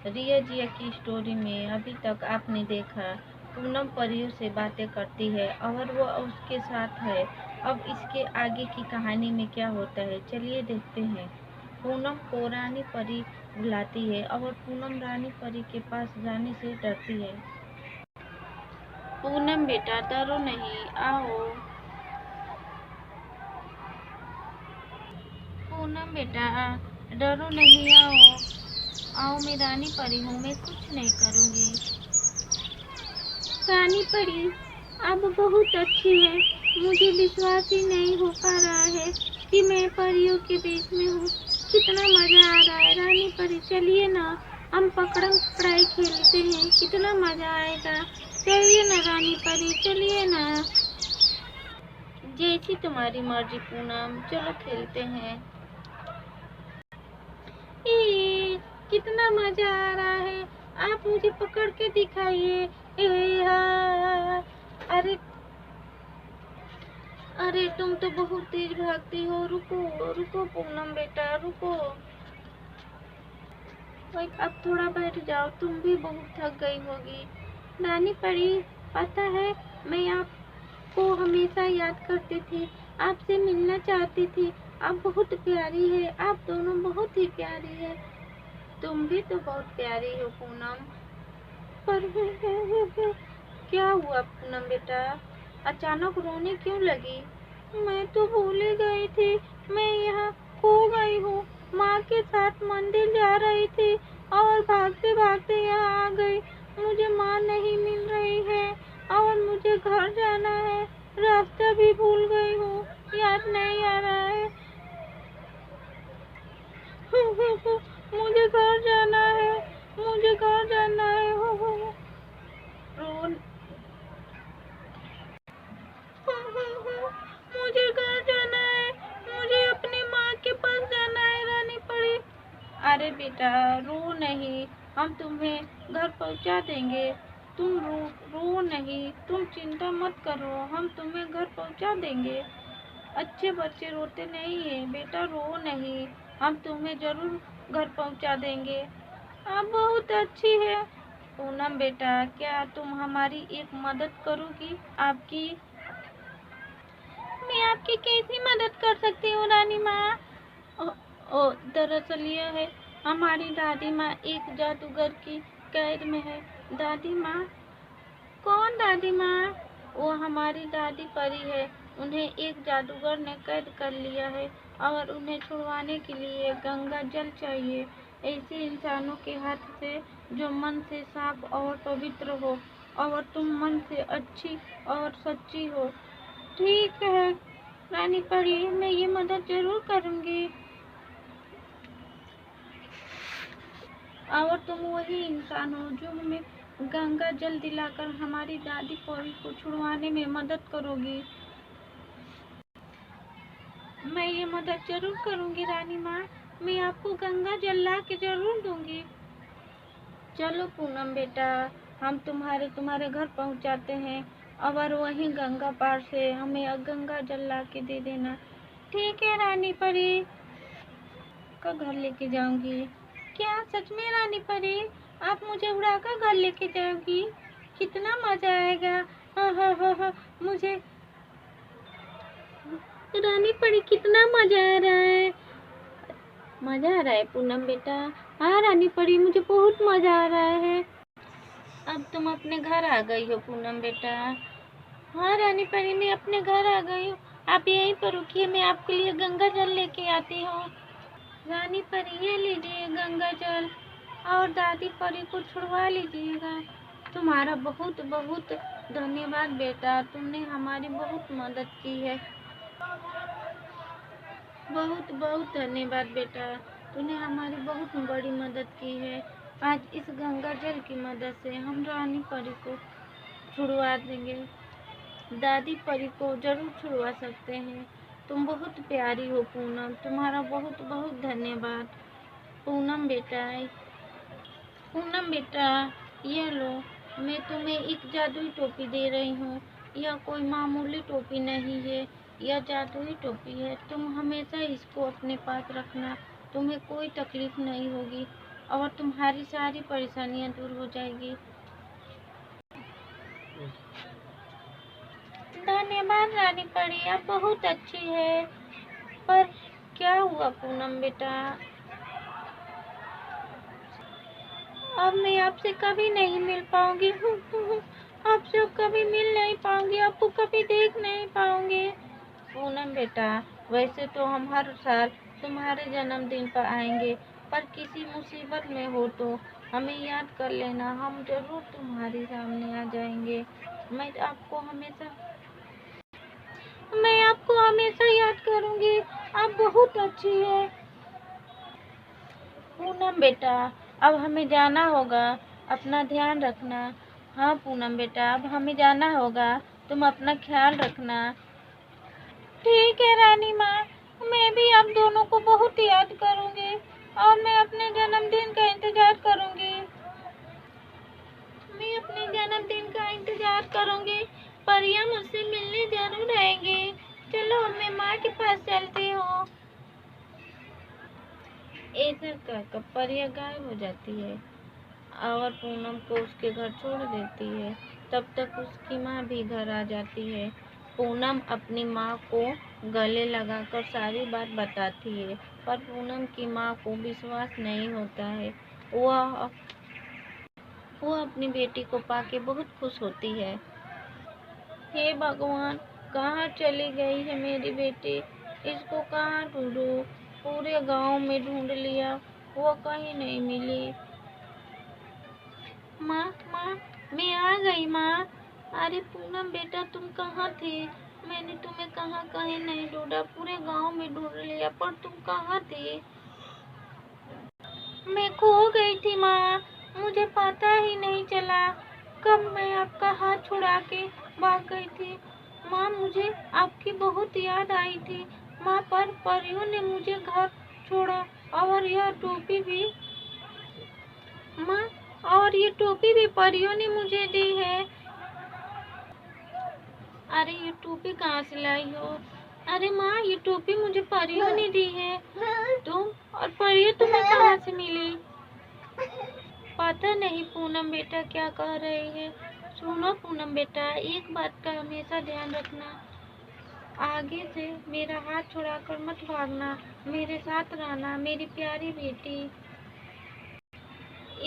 रिया जिया की स्टोरी में अभी तक आपने देखा पूनम परियों से बातें करती है और वो उसके साथ है। अब इसके आगे की कहानी में क्या होता है, चलिए देखते हैं। पूनम को रानी परी बुलाती है और पूनम रानी परी के पास जाने से डरती है। पूनम बेटा डरो नहीं, आओ। पूनम बेटा डरो नहीं, आओ। आओ, मैं रानी परी हूँ, मैं कुछ नहीं करूँगी। रानी परी अब बहुत अच्छी है। मुझे विश्वास ही नहीं हो पा रहा है कि मैं परियों के देश में हूँ। कितना मजा आ रहा है। रानी परी चलिए ना, हम पकड़म पकड़ाई खेलते हैं, कितना मजा आएगा। चलिए ना रानी परी, चलिए ना। जैसी तुम्हारी मर्जी पूनम, चलो खेलते हैं। ए, कितना मजा आ रहा है। आप मुझे पकड़ के दिखाइए। अरे अरे, तुम तो बहुत तेज भागती हो। रुको रुको पूनम बेटा, रुको। भाई अब थोड़ा बैठ जाओ, तुम भी बहुत थक गई होगी। रानी परी, पता है मैं आपको हमेशा याद करती थी, आपसे मिलना चाहती थी। आप बहुत प्यारी है, आप दोनों बहुत ही प्यारी है। तुम भी तो बहुत प्यारी हो पूनम। पर क्या हुआ पूनम बेटा, अचानक रोने क्यों लगी? मैं तो भूल ही गई थी, मैं यहाँ खो गई हूँ। माँ के साथ मंदिर जा रही थी और भागते भागते यहाँ आ गई। मुझे माँ नहीं मिल रही है और मुझे घर जाना है। रास्ता भी भूल गई हूँ, याद नहीं आ रहा है। मुझे घर जाना है, मुझे घर जाना है। रो मुझे घर जाना है, मुझे अपनी माँ के पास जाना है रानी परी। अरे बेटा रो नहीं, हम तुम्हें घर पहुँचा देंगे। तुम रो नहीं, तुम चिंता मत करो, हम तुम्हें घर पहुँचा देंगे। अच्छे बच्चे रोते नहीं है बेटा, रो नहीं, हम तुम्हें जरूर घर पहुँचा देंगे। आप बहुत अच्छी है। पूनम बेटा, क्या तुम हमारी एक मदद करोगी? आपकी मैं आपकी कैसी मदद कर सकती हूँ रानी माँ? दरअसल यह है, हमारी दादी माँ एक जादूगर की कैद में है। दादी माँ? कौन दादी माँ? वो हमारी दादी परी है। उन्हें एक जादूगर ने कैद कर लिया है और उन्हें छुड़वाने के लिए गंगा जल चाहिए। ऐसे इंसानों के हाथ से जो मन से साफ और पवित्र हो, और तुम मन से अच्छी और सच्ची हो। ठीक है रानी परी, मैं ये मदद जरूर करूंगी। और तुम वही इंसान हो जो हमें गंगा जल दिलाकर हमारी दादी परी को छुड़वाने में मदद करोगी। मैं ये मदद जरूर करूंगी रानी माँ, मैं आपको गंगा जल ला के जरूर दूंगी। चलो पूनम बेटा, हम तुम्हारे घर पहुंचाते हैं और वहीं गंगा पार से हमें गंगा जल ला के दे देना। ठीक है रानी परी, का घर लेके जाऊंगी। क्या सच में रानी परी, आप मुझे उड़ाकर घर लेके जाओगी? कितना मजा आएगा। हा, मुझे रानी परी कितना मजा आ रहा है। मजा आ रहा है पूनम बेटा? हाँ रानी परी, मुझे बहुत मजा आ रहा है। अब तुम अपने घर आ गई हो पूनम बेटा? हाँ रानी परी, मैं अपने घर आ गई हूँ। आप यहीं पर रुकिए, मैं आपके लिए गंगा जल लेके आती हूँ। रानी परी ये लीजिए गंगा जल, और दादी परी को छुड़वा लीजिएगा। तुम्हारा बहुत बहुत धन्यवाद बेटा, तुमने हमारी बहुत मदद की है। बहुत बहुत धन्यवाद बेटा, तूने हमारी बहुत बड़ी मदद की है। आज इस गंगा जल की मदद से हम रानी परी को छुड़वा देंगे। दादी परी को जरूर छुड़वा सकते हैं। तुम बहुत प्यारी हो पूनम, तुम्हारा बहुत बहुत धन्यवाद। पूनम बेटा, पूनम बेटा ये लो, मैं तुम्हें एक जादुई टोपी दे रही हूँ। यह कोई मामूली टोपी नहीं है, यह जादुई टोपी है। तुम हमेशा इसको अपने पास रखना, तुम्हें कोई तकलीफ नहीं होगी और तुम्हारी सारी परेशानियां दूर हो जाएगी। धन्यवाद रानी परी, आप बहुत अच्छी है। पर क्या हुआ पूनम बेटा? अब मैं आपसे कभी नहीं मिल पाऊंगी। आपसे अब कभी मिल नहीं पाऊंगी, आपको कभी देख नहीं पाऊंगी। पूनम बेटा, वैसे तो हम हर साल तुम्हारे जन्मदिन पर आएंगे, पर किसी मुसीबत में हो तो हमें याद कर लेना, हम जरूर तुम्हारे सामने आ जाएंगे। मैं आपको हमेशा याद करूंगी। आप बहुत अच्छी है। पूनम बेटा, अब हमें जाना होगा, अपना ध्यान रखना। हाँ पूनम बेटा, अब हमें जाना होगा, तुम अपना ख्याल रखना। ठीक है रानी माँ, मैं भी आप दोनों को बहुत याद करूंगी और मैं अपने जन्मदिन का इंतजार करूंगी। मैं अपने जन्मदिन का इंतजार करूंगी। परियां मुझसे मिलने जरूर आएंगी। चलो मैं माँ के पास चलती हूँ। ऐसा कहकर परिया गायब हो जाती है और पूनम को उसके घर छोड़ देती है। तब तक उसकी माँ भी घर आ जाती है। पूनम अपनी माँ को गले लगाकर सारी बात बताती है, पर पूनम की माँ को विश्वास नहीं होता है। वह वो अपनी बेटी को पाके बहुत खुश होती है। हे भगवान, कहाँ चली गई है मेरी बेटी? इसको कहाँ ढूंढूं? पूरे गांव में ढूंढ लिया, वो कहीं नहीं मिली। माँ माँ, मैं आ गई माँ। अरे पूनम बेटा, तुम कहाँ थी? मैंने तुम्हें कहाँ कहीं नहीं ढूंढा, पूरे गांव में ढूंढ लिया, पर तुम कहाँ थी? मैं खो गई थी माँ, मुझे पता ही नहीं चला कब मैं आपका हाथ छुड़ा के भाग गई थी। माँ, मुझे आपकी बहुत याद आई थी माँ, पर परियों ने मुझे घर छोड़ा और यह टोपी भी माँ, और ये टोपी भी परियों ने मुझे दी है। अरे ये टोपी कहाँ से लाई हो? अरे माँ, ये टोपी मुझे परियों ने दी है। तुम और परियों तुम्हें कहाँ से मिली? पता नहीं पूनम बेटा क्या कह रही है। सुनो पूनम बेटा, एक बात का हमेशा ध्यान रखना, आगे से मेरा हाथ छुड़ाकर मत भागना, मेरे साथ रहना मेरी प्यारी बेटी।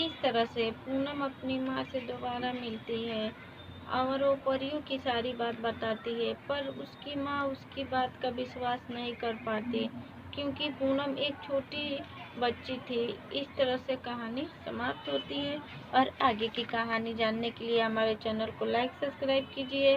इस तरह से पूनम अपनी माँ से दोबारा मिलती है और वो परियों की सारी बात बताती है, पर उसकी माँ उसकी बात का विश्वास नहीं कर पाती, क्योंकि पूनम एक छोटी बच्ची थी। इस तरह से कहानी समाप्त होती है और आगे की कहानी जानने के लिए हमारे चैनल को लाइक सब्सक्राइब कीजिए।